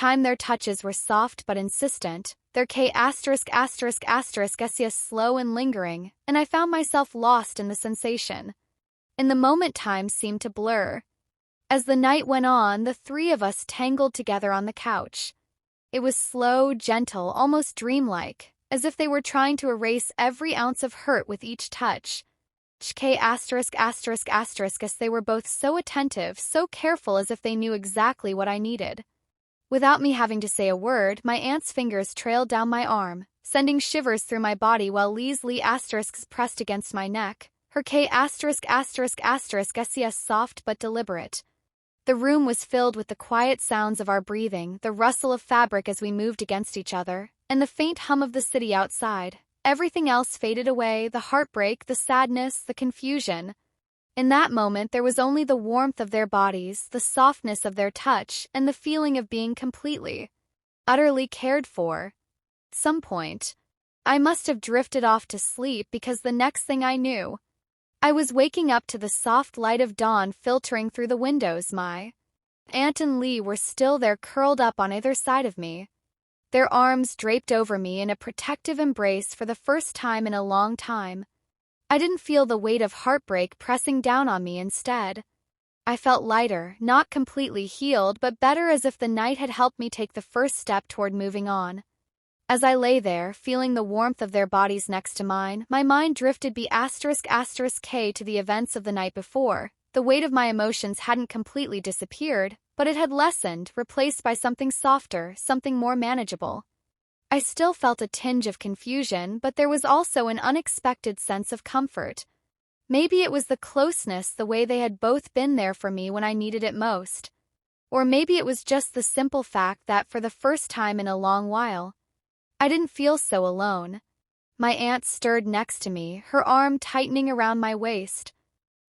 time their touches were soft but insistent, their K********** slow and lingering, and I found myself lost in the sensation. In the moment time seemed to blur. As the night went on, the three of us tangled together on the couch. It was slow, gentle, almost dreamlike, as if they were trying to erase every ounce of hurt with each touch. As they were both so attentive, so careful, as if they knew exactly what I needed. Without me having to say a word, my aunt's fingers trailed down my arm, sending shivers through my body while Lee's pressed against my neck, her soft but deliberate. The room was filled with the quiet sounds of our breathing, the rustle of fabric as we moved against each other, and the faint hum of the city outside. Everything else faded away, the heartbreak, the sadness, the confusion. In that moment there was only the warmth of their bodies, the softness of their touch, and the feeling of being completely, utterly cared for. At some point, I must have drifted off to sleep because the next thing I knew, I was waking up to the soft light of dawn filtering through the windows. My aunt and Lee were still there, curled up on either side of me, their arms draped over me in a protective embrace for the first time in a long time. I didn't feel the weight of heartbreak pressing down on me. Instead, I felt lighter, not completely healed, but better, as if the night had helped me take the first step toward moving on. As I lay there, feeling the warmth of their bodies next to mine, my mind drifted to the events of the night before. The weight of my emotions hadn't completely disappeared, but it had lessened, replaced by something softer, something more manageable. I still felt a tinge of confusion, but there was also an unexpected sense of comfort. Maybe it was the closeness, the way they had both been there for me when I needed it most. Or maybe it was just the simple fact that, for the first time in a long while, I didn't feel so alone. My aunt stirred next to me, her arm tightening around my waist.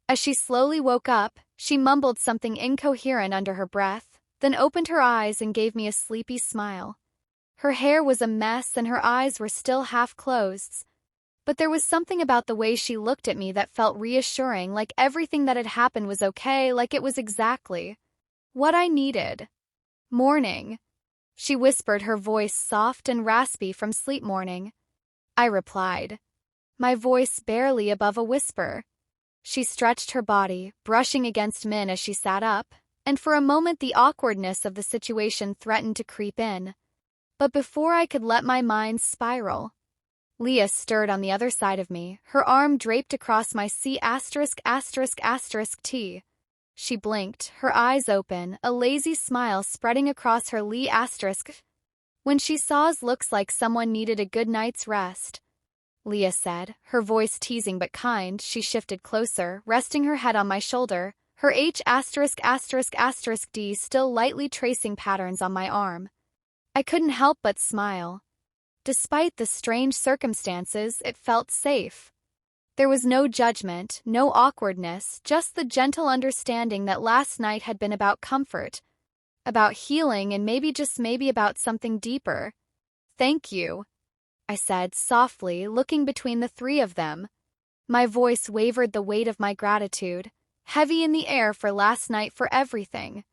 As she slowly woke up, she mumbled something incoherent under her breath, then opened her eyes and gave me a sleepy smile. Her hair was a mess and her eyes were still half closed, but there was something about the way she looked at me that felt reassuring, like everything that had happened was okay, like it was exactly what I needed. "Morning," she whispered, her voice soft and raspy from sleep. "Morning," I replied, my voice barely above a whisper. She stretched her body, brushing against Min as she sat up, and for a moment the awkwardness of the situation threatened to creep in. But before I could let my mind spiral, Leah stirred on the other side of me, her arm draped across my C********T. She blinked, her eyes open, a lazy smile spreading across her Lee***. "When she saw us, looks like someone needed a good night's rest," Leah said, her voice teasing but kind. She shifted closer, resting her head on my shoulder, her H******D still lightly tracing patterns on my arm. I couldn't help but smile. Despite the strange circumstances, it felt safe. There was no judgment, no awkwardness, just the gentle understanding that last night had been about comfort, about healing, and maybe, just maybe, about something deeper. "Thank you," I said softly, looking between the three of them. My voice wavered, the weight of my gratitude, heavy in the air, for last night, for everything.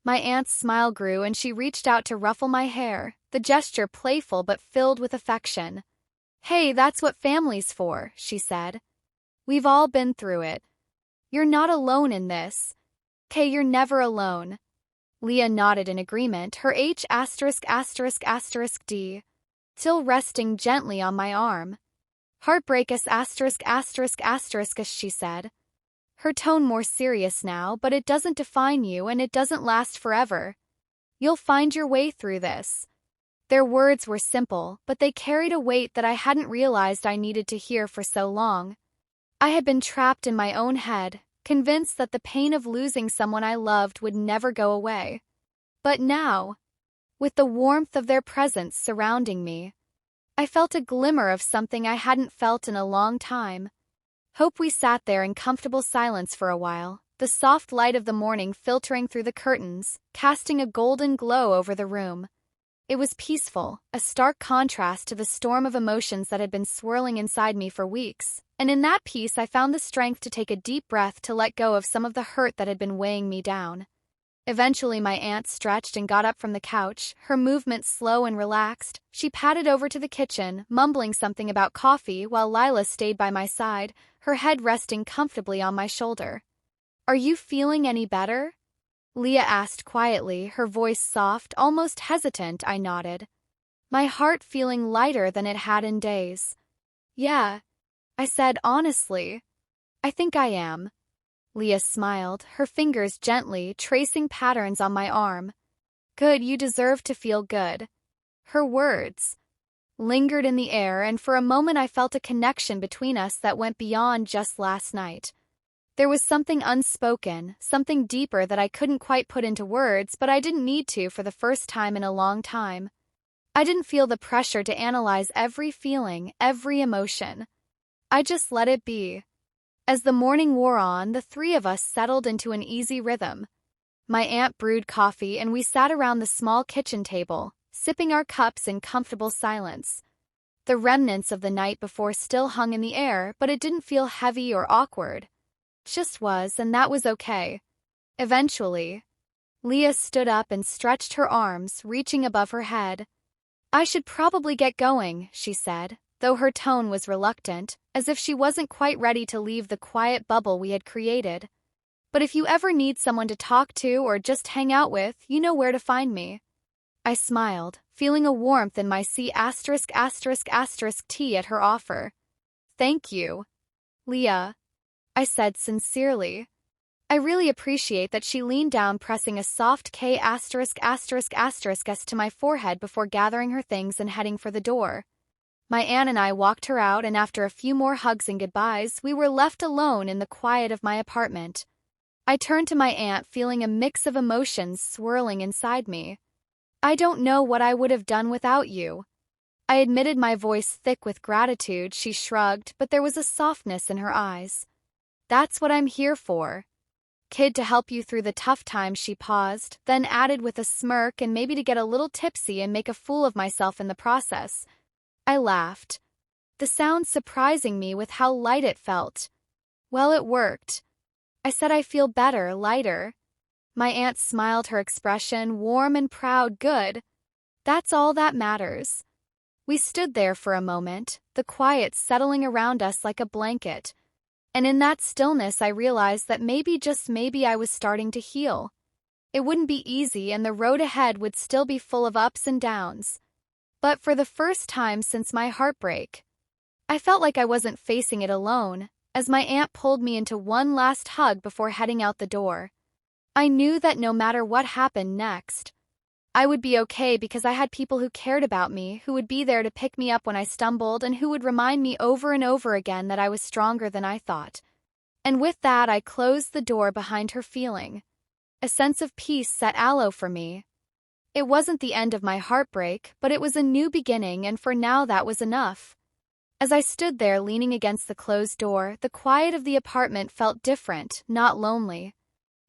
My aunt's smile grew and she reached out to ruffle my hair, the gesture playful but filled with affection. "Hey, that's what family's for," she said. "We've all been through it. You're not alone in this. Kay, you're never alone." Leah nodded in agreement, her H******D still resting gently on my arm. "Heartbreak us******, she said, her tone more serious now, "but it doesn't define you and it doesn't last forever. You'll find your way through this." Their words were simple, but they carried a weight that I hadn't realized I needed to hear for so long. I had been trapped in my own head, convinced that the pain of losing someone I loved would never go away. But now, with the warmth of their presence surrounding me, I felt a glimmer of something I hadn't felt in a long time. Hope. We sat there in comfortable silence for a while, the soft light of the morning filtering through the curtains, casting a golden glow over the room. It was peaceful, a stark contrast to the storm of emotions that had been swirling inside me for weeks, and in that peace I found the strength to take a deep breath, to let go of some of the hurt that had been weighing me down. Eventually my aunt stretched and got up from the couch, her movements slow and relaxed. She padded over to the kitchen, mumbling something about coffee while Lila stayed by my side, her head resting comfortably on my shoulder. "Are you feeling any better?" Leah asked quietly, her voice soft, almost hesitant. I nodded, my heart feeling lighter than it had in days. "Yeah," I said honestly. "I think I am." Leah smiled, her fingers gently tracing patterns on my arm. "Good, you deserve to feel good." Her words lingered in the air, and for a moment I felt a connection between us that went beyond just last night. There was something unspoken, something deeper that I couldn't quite put into words, but I didn't need to for the first time in a long time. I didn't feel the pressure to analyze every feeling, every emotion. I just let it be. As the morning wore on, the three of us settled into an easy rhythm. My aunt brewed coffee and we sat around the small kitchen table, sipping our cups in comfortable silence. The remnants of the night before still hung in the air, but it didn't feel heavy or awkward. It just was, and that was okay. Eventually, Leah stood up and stretched her arms, reaching above her head. "I should probably get going," she said, though her tone was reluctant, as if she wasn't quite ready to leave the quiet bubble we had created. "But if you ever need someone to talk to or just hang out with, you know where to find me." I smiled, feeling a warmth in my C****** T at her offer. "Thank you, Leah," I said sincerely. "I really appreciate that." She leaned down, pressing a soft K***** to my forehead before gathering her things and heading for the door. My aunt and I walked her out, and after a few more hugs and goodbyes, we were left alone in the quiet of my apartment. I turned to my aunt, feeling a mix of emotions swirling inside me. "I don't know what I would have done without you," I admitted, my voice thick with gratitude. She shrugged, but there was a softness in her eyes. "That's what I'm here for, kid, to help you through the tough times." She paused, then added with a smirk, "and maybe to get a little tipsy and make a fool of myself in the process." I laughed, the sound surprising me with how light it felt. "Well, it worked," I said. "I feel better, lighter." My aunt smiled, her expression warm and proud. "Good. That's all that matters." We stood there for a moment, the quiet settling around us like a blanket. And in that stillness I realized that maybe, just maybe, I was starting to heal. It wouldn't be easy, and the road ahead would still be full of ups and downs. But for the first time since my heartbreak, I felt like I wasn't facing it alone, as my aunt pulled me into one last hug before heading out the door. I knew that no matter what happened next, I would be okay, because I had people who cared about me, who would be there to pick me up when I stumbled, and who would remind me over and over again that I was stronger than I thought. And with that, I closed the door behind her, feeling a sense of peace set aloe for me. It wasn't the end of my heartbreak, but it was a new beginning, and for now that was enough. As I stood there leaning against the closed door, the quiet of the apartment felt different, not lonely,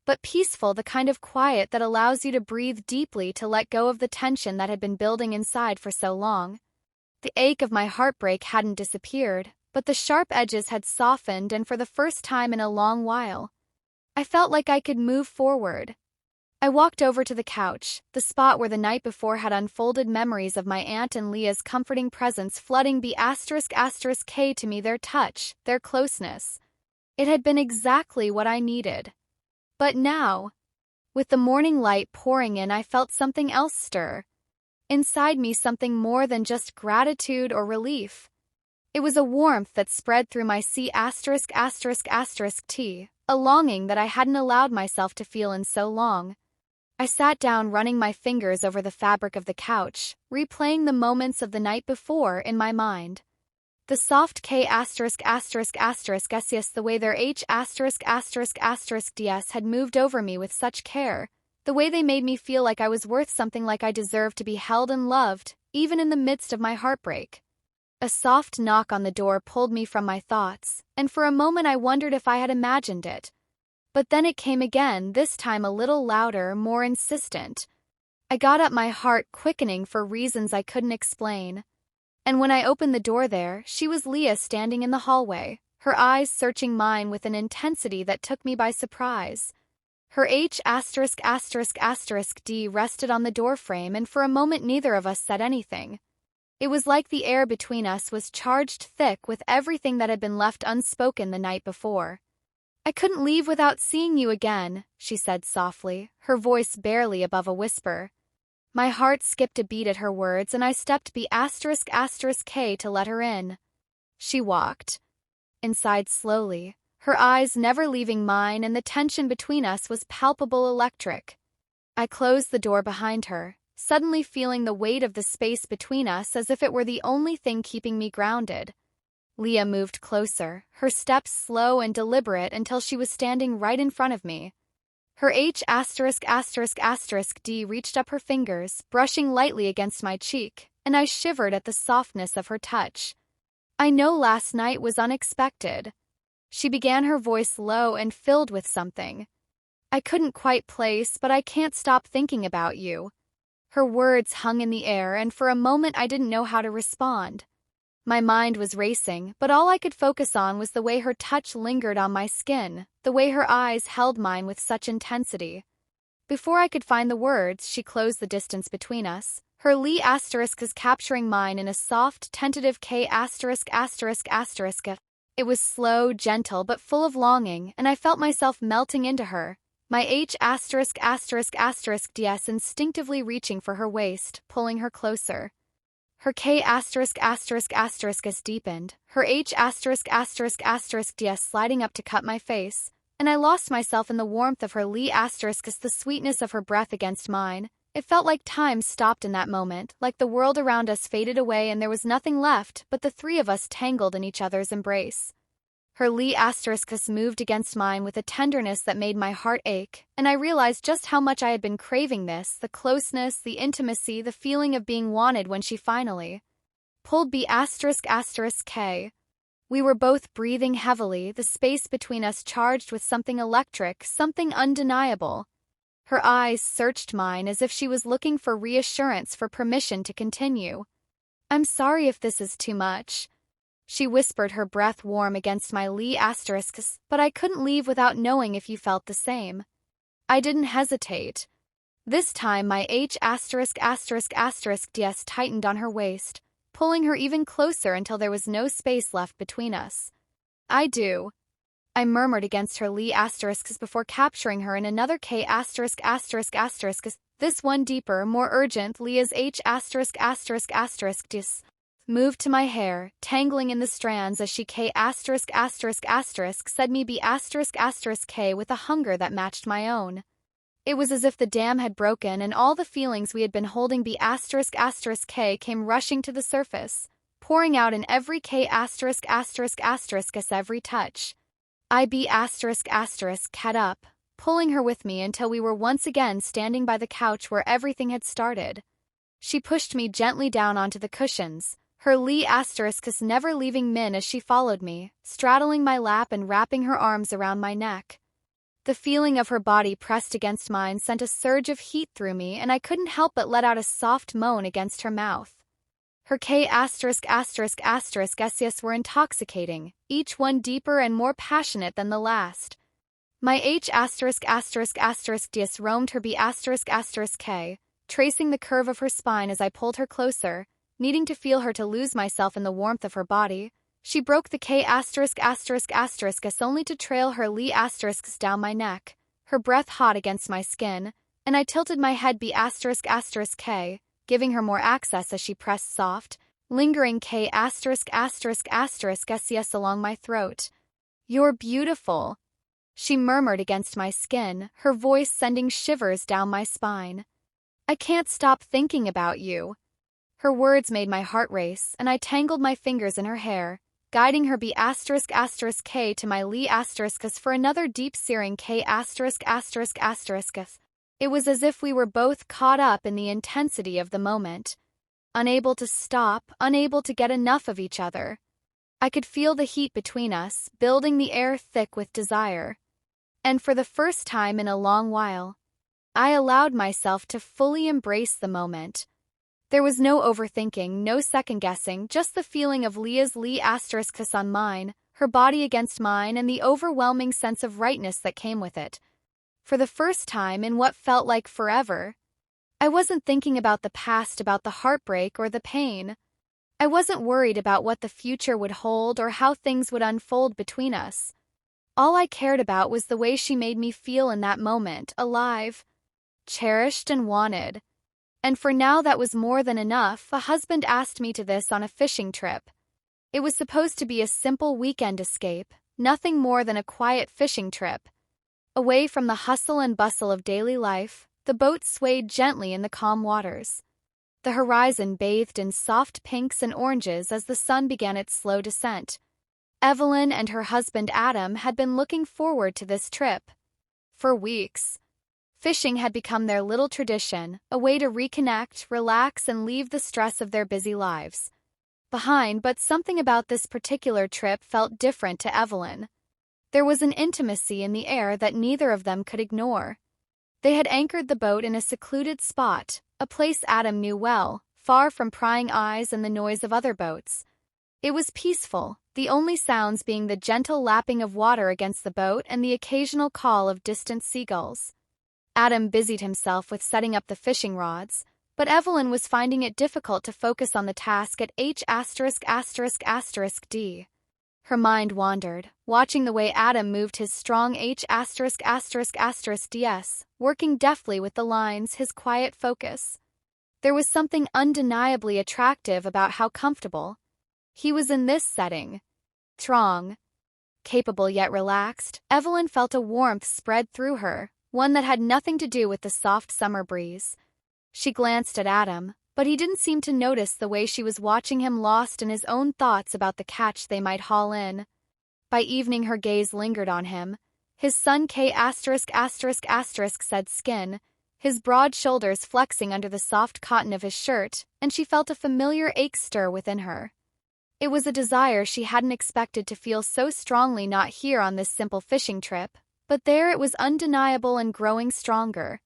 but peaceful, the kind of quiet that allows you to breathe deeply, to let go of the tension that had been building inside for so long. The ache of my heartbreak hadn't disappeared, but the sharp edges had softened, and for the first time in a long while, I felt like I could move forward. I walked over to the couch, the spot where the night before had unfolded, memories of my aunt and Leah's comforting presence flooding K to me, their touch, their closeness. It had been exactly what I needed. But now, with the morning light pouring in, I felt something else stir inside me, something more than just gratitude or relief. It was a warmth that spread through my T, a longing that I hadn't allowed myself to feel in so long. I sat down, running my fingers over the fabric of the couch, replaying the moments of the night before in my mind. The soft K*****, the way their H****, ds had moved over me with such care, the way they made me feel like I was worth something, like I deserved to be held and loved, even in the midst of my heartbreak. A soft knock on the door pulled me from my thoughts, and for a moment I wondered if I had imagined it. But then it came again, this time a little louder, more insistent. I got up, my heart quickening for reasons I couldn't explain. And when I opened the door, there she was, Leah, standing in the hallway, her eyes searching mine with an intensity that took me by surprise. Her H*****D rested on the doorframe, and for a moment neither of us said anything. It was like the air between us was charged thick with everything that had been left unspoken the night before. "I couldn't leave without seeing you again," she said softly, her voice barely above a whisper. My heart skipped a beat at her words, and I stepped B***K to let her in. She walked inside slowly, her eyes never leaving mine, and the tension between us was palpable, electric. I closed the door behind her, suddenly feeling the weight of the space between us as if it were the only thing keeping me grounded. Leah moved closer, her steps slow and deliberate until she was standing right in front of me. Her H***D reached up her fingers, brushing lightly against my cheek, and I shivered at the softness of her touch. "I know last night was unexpected." She began, her voice low and filled with something. "I couldn't quite place, but I can't stop thinking about you." Her words hung in the air, and for a moment I didn't know how to respond. My mind was racing, but all I could focus on was the way her touch lingered on my skin, the way her eyes held mine with such intensity. Before I could find the words, she closed the distance between us, her Lee** capturing mine in a soft, tentative K******. It was slow, gentle, but full of longing, and I felt myself melting into her, my H*****DS instinctively reaching for her waist, pulling her closer. Her K****** deepened, her H*****DS sliding up to cut my face, and I lost myself in the warmth of her Lee***, the sweetness of her breath against mine. It felt like time stopped in that moment, like the world around us faded away and there was nothing left but the three of us tangled in each other's embrace. Her Lee** moved against mine with a tenderness that made my heart ache, and I realized just how much I had been craving this, the closeness, the intimacy, the feeling of being wanted when she finally pulled B***K. We were both breathing heavily, the space between us charged with something electric, something undeniable. Her eyes searched mine as if she was looking for reassurance, for permission to continue. "I'm sorry if this is too much," she whispered, her breath warm against my Lee**, "but I couldn't leave without knowing if you felt the same." I didn't hesitate. This time my H***DS tightened on her waist, pulling her even closer until there was no space left between us. "I do," I murmured against her Lee** before capturing her in another K******, this one deeper, more urgent. Leah's H*****dis moved to my hair, tangling in the strands as she K*** said me B***K with a hunger that matched my own. It was as if the dam had broken and all the feelings we had been holding B***K came rushing to the surface, pouring out in every K***, every touch. I B***cat up, pulling her with me until we were once again standing by the couch where everything had started. She pushed me gently down onto the cushions, her Lee** never leaving Min as she followed me, straddling my lap and wrapping her arms around my neck. The feeling of her body pressed against mine sent a surge of heat through me, and I couldn't help but let out a soft moan against her mouth. Her K****** were intoxicating, each one deeper and more passionate than the last. My H***** roamed her B***K, tracing the curve of her spine as I pulled her closer, needing to feel her to lose myself in the warmth of her body. She broke the K***** only to trail her Lee** down my neck, her breath hot against my skin, and I tilted my head B***K, giving her more access as she pressed soft, lingering K***** along my throat. "You're beautiful," she murmured against my skin, her voice sending shivers down my spine. "I can't stop thinking about you." Her words made my heart race, and I tangled my fingers in her hair, guiding her B***K to my Lee** for another deep searing K*****. It was as if we were both caught up in the intensity of the moment, unable to stop, unable to get enough of each other. I could feel the heat between us, building the air thick with desire. And for the first time in a long while, I allowed myself to fully embrace the moment. There was no overthinking, no second-guessing, just the feeling of Leah's Lee** on mine, her body against mine, and the overwhelming sense of rightness that came with it. For the first time in what felt like forever, I wasn't thinking about the past, about the heartbreak or the pain. I wasn't worried about what the future would hold or how things would unfold between us. All I cared about was the way she made me feel in that moment, alive, cherished and wanted. And for now that was more than enough. A husband asked me to this on a fishing trip. It was supposed to be a simple weekend escape, nothing more than a quiet fishing trip. Away from the hustle and bustle of daily life, the boat swayed gently in the calm waters. The horizon bathed in soft pinks and oranges as the sun began its slow descent. Evelyn and her husband Adam had been looking forward to this trip. For weeks, fishing had become their little tradition, a way to reconnect, relax, and leave the stress of their busy lives behind, but something about this particular trip felt different to Evelyn. There was an intimacy in the air that neither of them could ignore. They had anchored the boat in a secluded spot, a place Adam knew well, far from prying eyes and the noise of other boats. It was peaceful, the only sounds being the gentle lapping of water against the boat and the occasional call of distant seagulls. Adam busied himself with setting up the fishing rods, but Evelyn was finding it difficult to focus on the task at H********D. Her mind wandered, watching the way Adam moved his strong H*******DS, working deftly with the lines, his quiet focus. There was something undeniably attractive about how comfortable he was in this setting. Strong, capable yet relaxed, Evelyn felt a warmth spread through her, one that had nothing to do with the soft summer breeze. She glanced at Adam, but he didn't seem to notice the way she was watching him, lost in his own thoughts about the catch they might haul in. By evening her gaze lingered on him, his sun-said skin, his broad shoulders flexing under the soft cotton of his shirt, and she felt a familiar ache stir within her. It was a desire she hadn't expected to feel so strongly, not here on this simple fishing trip, but there it was, undeniable and growing stronger.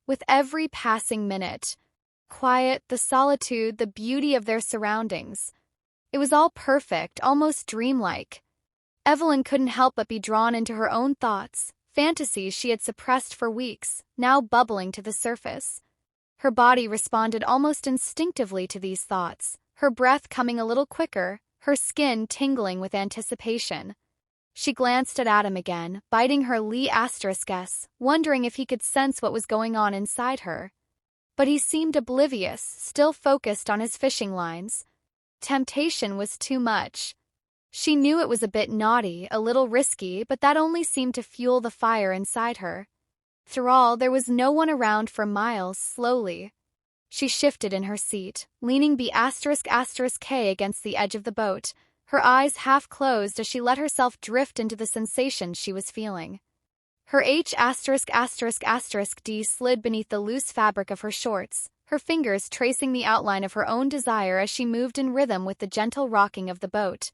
With every passing minute, quiet, the solitude, the beauty of their surroundings. It was all perfect, almost dreamlike. Evelyn couldn't help but be drawn into her own thoughts, fantasies she had suppressed for weeks, now bubbling to the surface. Her body responded almost instinctively to these thoughts, her breath coming a little quicker, her skin tingling with anticipation. She glanced at Adam again, biting her Lee***s, wondering if he could sense what was going on inside her. But he seemed oblivious, still focused on his fishing lines. Temptation was too much. She knew it was a bit naughty, a little risky, but that only seemed to fuel the fire inside her. Through all, there was no one around for miles. Slowly, she shifted in her seat, leaning B***k against the edge of the boat, her eyes half closed as she let herself drift into the sensations she was feeling. Her H******D slid beneath the loose fabric of her shorts, her fingers tracing the outline of her own desire as she moved in rhythm with the gentle rocking of the boat.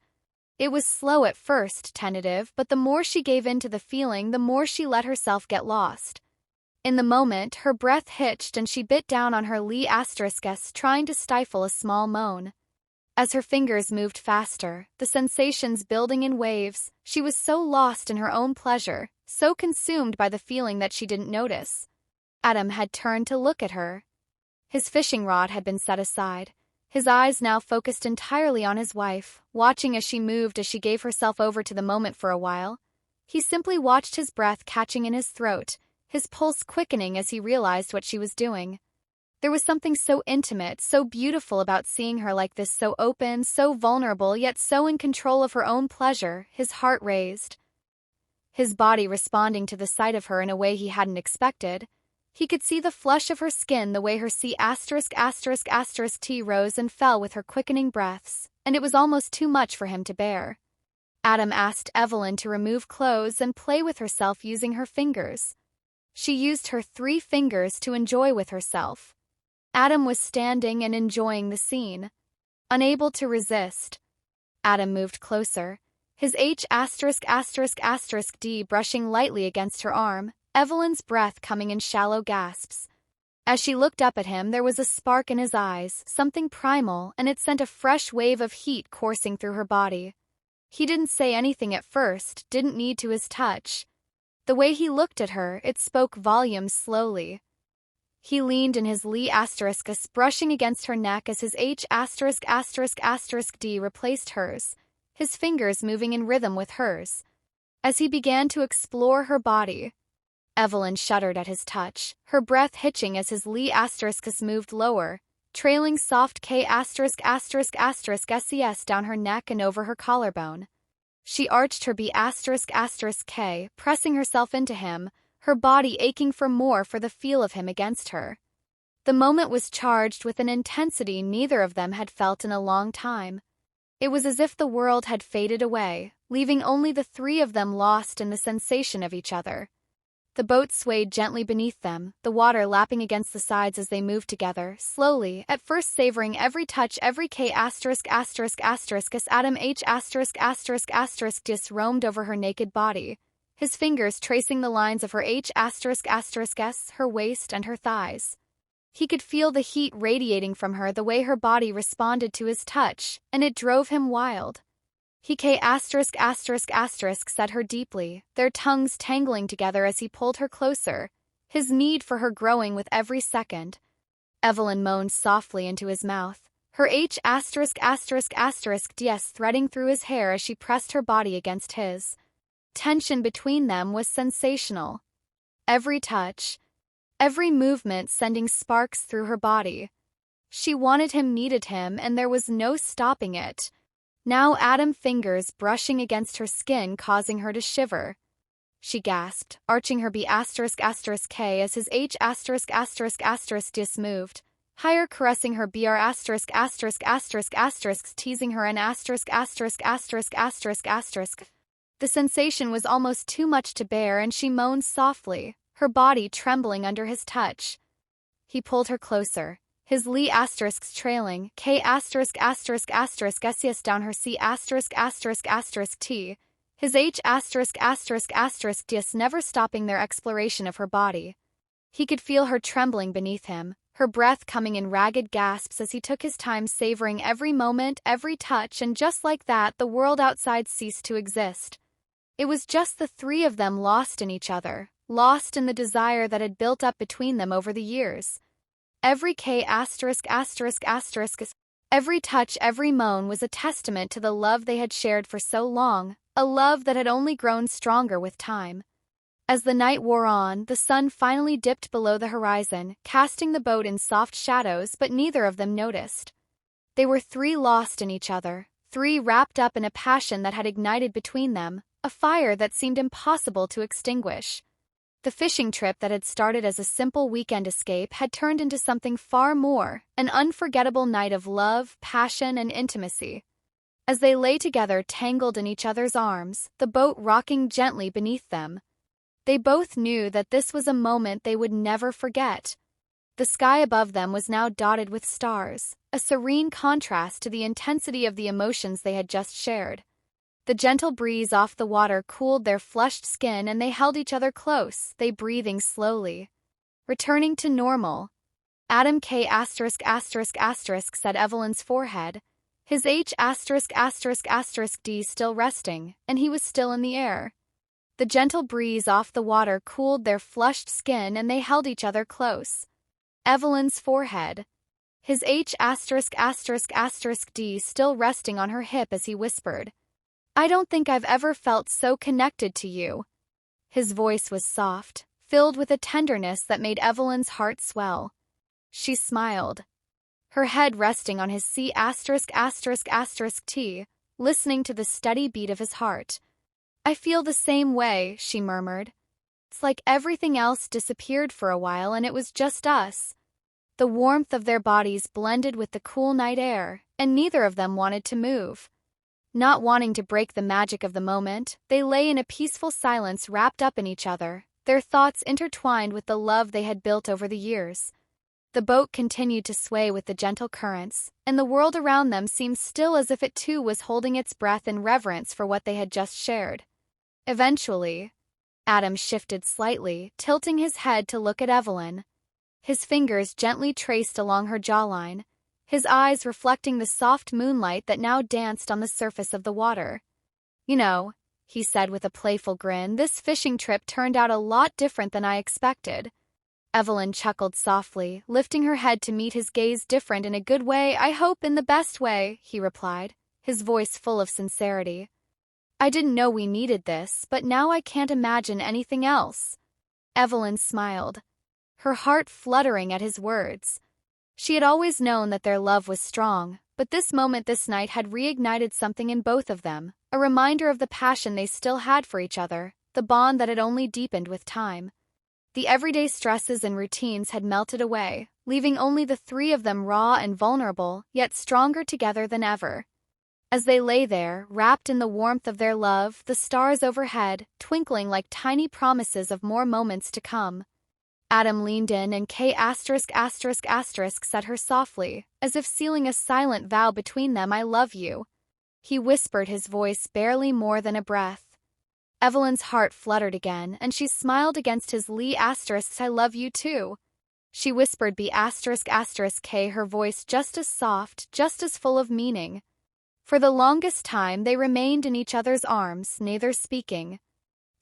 It was slow at first, tentative, but the more she gave in to the feeling, the more she let herself get lost. In the moment, her breath hitched and she bit down on her Lee***s, trying to stifle a small moan. As her fingers moved faster, the sensations building in waves, she was so lost in her own pleasure, so consumed by the feeling that she didn't notice. Adam had turned to look at her. His fishing rod had been set aside, his eyes now focused entirely on his wife, watching as she moved, as she gave herself over to the moment for a while. He simply watched, his breath catching in his throat, his pulse quickening as he realized what she was doing. There was something so intimate, so beautiful about seeing her like this, so open, so vulnerable, yet so in control of her own pleasure. His heart raised, his body responding to the sight of her in a way he hadn't expected. He could see the flush of her skin, the way her C****T rose and fell with her quickening breaths, and it was almost too much for him to bear. Adam asked Evelyn to remove clothes and play with herself using her fingers. She used her 3 fingers to enjoy with herself. Adam was standing and enjoying the scene. Unable to resist, Adam moved closer, his H***D brushing lightly against her arm, Evelyn's breath coming in shallow gasps. As she looked up at him, there was a spark in his eyes, something primal, and it sent a fresh wave of heat coursing through her body. He didn't say anything at first, didn't need to. His touch, The way he looked at her, it spoke volumes slowly. He leaned in his Lee asterisk, brushing against her neck as his H asterisk asterisk asterisk D replaced hers, his fingers moving in rhythm with hers. As he began to explore her body, Evelyn shuddered at his touch, her breath hitching as his Lee asterisks moved lower, trailing soft K asterisk asterisk asterisk SES down her neck and over her collarbone. She arched her B asterisk asterisk K, pressing herself into him, her body aching for more for the feel of him against her. The moment was charged with an intensity neither of them had felt in a long time. It was as if the world had faded away, leaving only the three of them lost in the sensation of each other. The boat swayed gently beneath them, the water lapping against the sides as they moved together, slowly, at first savoring every touch, every K asterisk asterisk asterisk as Adam H asterisk asterisk asterisk dis roamed over her naked body, his fingers tracing the lines of her H asterisk asterisk S, her waist and her thighs. He could feel the heat radiating from her, the way her body responded to his touch, and it drove him wild. He K asterisk asterisk asterisk said her deeply, their tongues tangling together as he pulled her closer, his need for her growing with every second. Evelyn moaned softly into his mouth, her H asterisk asterisk asterisk DS threading through his hair as she pressed her body against his. Tension between them was sensational. Every touch, every movement sending sparks through her body. She wanted him, needed him, and there was no stopping it. Now Adam's fingers brushing against her skin causing her to shiver. She gasped, arching her B asterisk asterisk K as his H asterisk asterisk asterisk dis moved, higher caressing her BR asterisk asterisk asterisk asterisk teasing her N asterisk asterisk asterisk asterisk asterisk. The sensation was almost too much to bear and she moaned softly, her body trembling under his touch. He pulled her closer, his Lee asterisks trailing, K asterisk asterisk asterisk SES down her C asterisk asterisk asterisk T, his H asterisk asterisk asterisk DS never stopping their exploration of her body. He could feel her trembling beneath him, her breath coming in ragged gasps as he took his time savoring every moment, every touch, and just like that the world outside ceased to exist. It was just the three of them lost in each other, lost in the desire that had built up between them over the years. Every K asterisk asterisk asterisk, every touch, every moan was a testament to the love they had shared for so long, a love that had only grown stronger with time. As the night wore on, the sun finally dipped below the horizon, casting the boat in soft shadows, but neither of them noticed. They were three lost in each other, three wrapped up in a passion that had ignited between them, a fire that seemed impossible to extinguish. The fishing trip that had started as a simple weekend escape had turned into something far more, an unforgettable night of love, passion, and intimacy. As they lay together tangled in each other's arms, the boat rocking gently beneath them, they both knew that this was a moment they would never forget. The sky above them was now dotted with stars, a serene contrast to the intensity of the emotions they had just shared. The gentle breeze off the water cooled their flushed skin and they held each other close, they breathing slowly. Returning to normal. Adam K asterisk asterisk asterisk said Evelyn's forehead, his H asterisk asterisk asterisk D still resting, and he was still in the air. The gentle breeze off the water cooled their flushed skin and they held each other close. Evelyn's forehead, his H asterisk asterisk asterisk D still resting on her hip as he whispered, I don't think I've ever felt so connected to you. His voice was soft, filled with a tenderness that made Evelyn's heart swell. She smiled, her head resting on his C asterisk asterisk asterisk T, listening to the steady beat of his heart. I feel the same way, she murmured. It's like everything else disappeared for a while and it was just us. The warmth of their bodies blended with the cool night air, and neither of them wanted to move. Not wanting to break the magic of the moment, they lay in a peaceful silence wrapped up in each other, their thoughts intertwined with the love they had built over the years. The boat continued to sway with the gentle currents, and the world around them seemed still as if it too was holding its breath in reverence for what they had just shared. Eventually, Adam shifted slightly, tilting his head to look at Evelyn. His fingers gently traced along her jawline, his eyes reflecting the soft moonlight that now danced on the surface of the water. You know, he said with a playful grin. "This fishing trip turned out a lot different than I expected." Evelyn chuckled softly, lifting her head to meet his gaze. "Different in a good way, I hope, in the best way," he replied, his voice full of sincerity. "I didn't know we needed this, but now I can't imagine anything else." Evelyn smiled, her heart fluttering at his words. She had always known that their love was strong, but this moment, this night, had reignited something in both of them, a reminder of the passion they still had for each other, the bond that had only deepened with time. The everyday stresses and routines had melted away, leaving only the three of them raw and vulnerable, yet stronger together than ever. As they lay there, wrapped in the warmth of their love, the stars overhead, twinkling like tiny promises of more moments to come. Adam leaned in and K*** said her softly, as if sealing a silent vow between them. "I love you." He whispered, his voice barely more than a breath. Evelyn's heart fluttered again, and she smiled against his lee*. "I love you too." She whispered B***K, her voice just as soft, just as full of meaning. For the longest time they remained in each other's arms, neither speaking,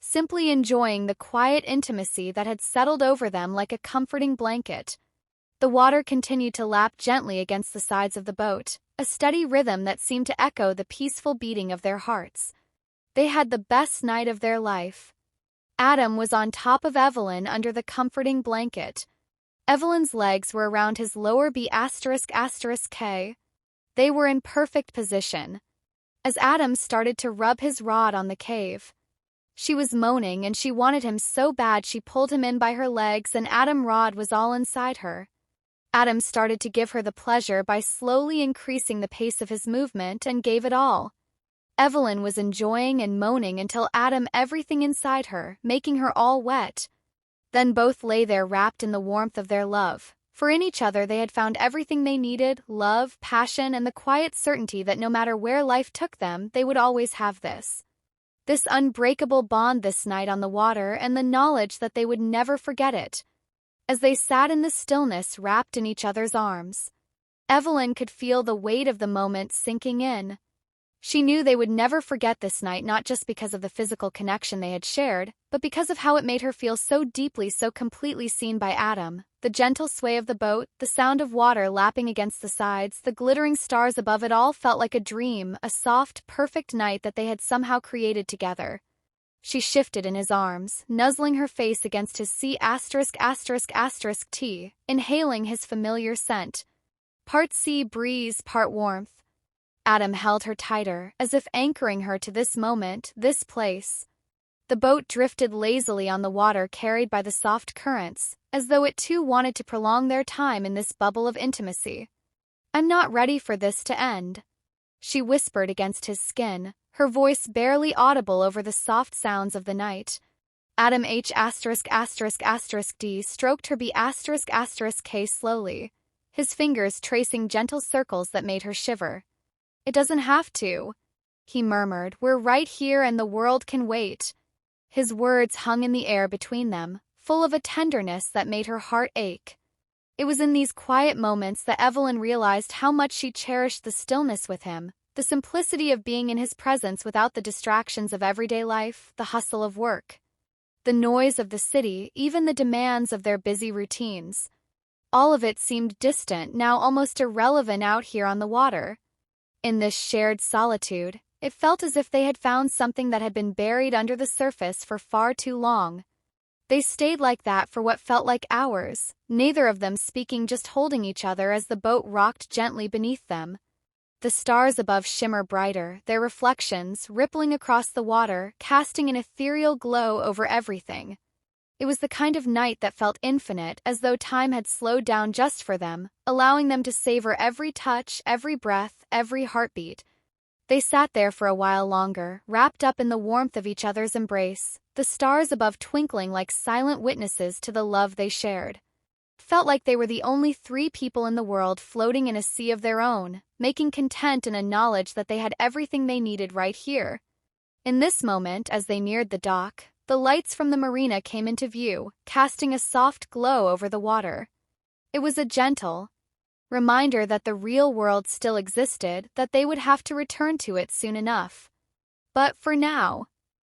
simply enjoying the quiet intimacy that had settled over them like a comforting blanket. The water continued to lap gently against the sides of the boat, a steady rhythm that seemed to echo the peaceful beating of their hearts. They had the best night of their life. Adam was on top of Evelyn under the comforting blanket. Evelyn's legs were around his lower B***K. They were in perfect position. As Adam started to rub his rod on the cave, she was moaning and she wanted him so bad she pulled him in by her legs and Adam's rod was all inside her. Adam started to give her the pleasure by slowly increasing the pace of his movement and gave it all. Evelyn was enjoying and moaning until Adam everything inside her, making her all wet. Then both lay there wrapped in the warmth of their love, for in each other they had found everything they needed: love, passion, and the quiet certainty that no matter where life took them, they would always have this unbreakable bond this night on the water, and the knowledge that they would never forget it. As they sat in the stillness wrapped in each other's arms, Evelyn could feel the weight of the moment sinking in. She knew they would never forget this night, not just because of the physical connection they had shared, but because of how it made her feel so deeply, so completely seen by Adam. The gentle sway of the boat, the sound of water lapping against the sides, the glittering stars above, it all felt like a dream, a soft, perfect night that they had somehow created together. She shifted in his arms, nuzzling her face against his C***, inhaling his familiar scent. Part sea breeze, part warmth. Adam held her tighter, as if anchoring her to this moment, this place. The boat drifted lazily on the water, carried by the soft currents, as though it too wanted to prolong their time in this bubble of intimacy. "I'm not ready for this to end," she whispered against his skin, her voice barely audible over the soft sounds of the night. Adam H***D stroked her B***K slowly, his fingers tracing gentle circles that made her shiver. "It doesn't have to," he murmured. "We're right here and the world can wait." His words hung in the air between them, full of a tenderness that made her heart ache. It was in these quiet moments that Evelyn realized how much she cherished the stillness with him, the simplicity of being in his presence without the distractions of everyday life, the hustle of work, the noise of the city, even the demands of their busy routines. All of it seemed distant, now almost irrelevant out here on the water. In this shared solitude, it felt as if they had found something that had been buried under the surface for far too long. They stayed like that for what felt like hours, neither of them speaking, just holding each other as the boat rocked gently beneath them. The stars above shimmer brighter, their reflections rippling across the water, casting an ethereal glow over everything. It was the kind of night that felt infinite, as though time had slowed down just for them, allowing them to savor every touch, every breath, every heartbeat. They sat there for a while longer, wrapped up in the warmth of each other's embrace, the stars above twinkling like silent witnesses to the love they shared. It felt like they were the only three people in the world floating in a sea of their own, making content in a knowledge that they had everything they needed right here. In this moment, as they neared the dock, the lights from the marina came into view, casting a soft glow over the water. It was a gentle reminder that the real world still existed, that they would have to return to it soon enough. But for now,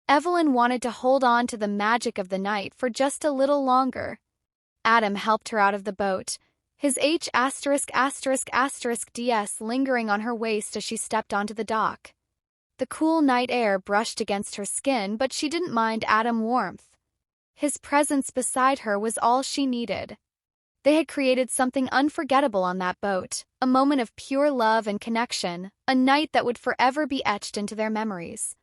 Evelyn wanted to hold on to the magic of the night for just a little longer. Adam helped her out of the boat, his H*****DS lingering on her waist as she stepped onto the dock. The cool night air brushed against her skin, but she didn't mind Adam's warmth. His presence beside her was all she needed. They had created something unforgettable on that boat, a moment of pure love and connection, a night that would forever be etched into their memories.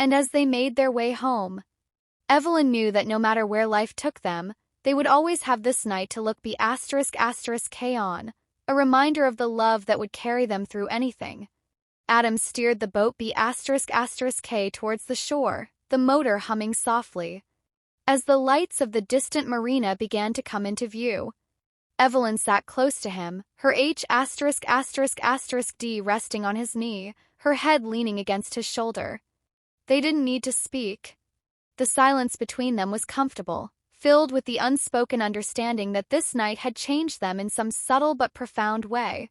And as they made their way home, Evelyn knew that no matter where life took them, they would always have this night to look ***K on, a reminder of the love that would carry them through anything. Adam steered the boat ***K towards the shore, the motor humming softly. As the lights of the distant marina began to come into view, Evelyn sat close to him, her H***D resting on his knee, her head leaning against his shoulder. They didn't need to speak. The silence between them was comfortable, filled with the unspoken understanding that this night had changed them in some subtle but profound way.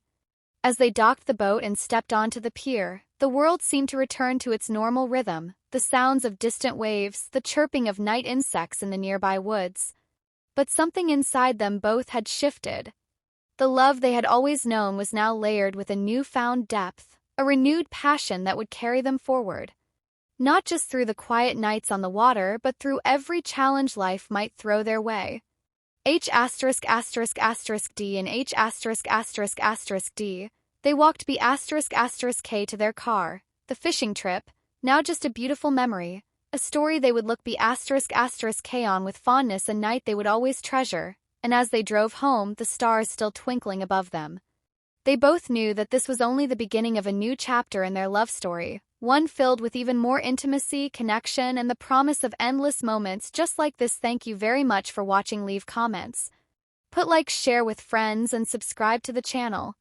As they docked the boat and stepped onto the pier, the world seemed to return to its normal rhythm, the sounds of distant waves, the chirping of night insects in the nearby woods. But something inside them both had shifted. The love they had always known was now layered with a newfound depth, a renewed passion that would carry them forward. Not just through the quiet nights on the water, but through every challenge life might throw their way. H***D and H***D, they walked ***K to their car, the fishing trip, now just a beautiful memory, a story they would look ***K on with fondness, a night they would always treasure, and as they drove home, the stars still twinkling above them. They both knew that this was only the beginning of a new chapter in their love story, one filled with even more intimacy, connection, and the promise of endless moments just like this. Thank you very much for watching. Leave comments, put likes, share with friends, and subscribe to the channel.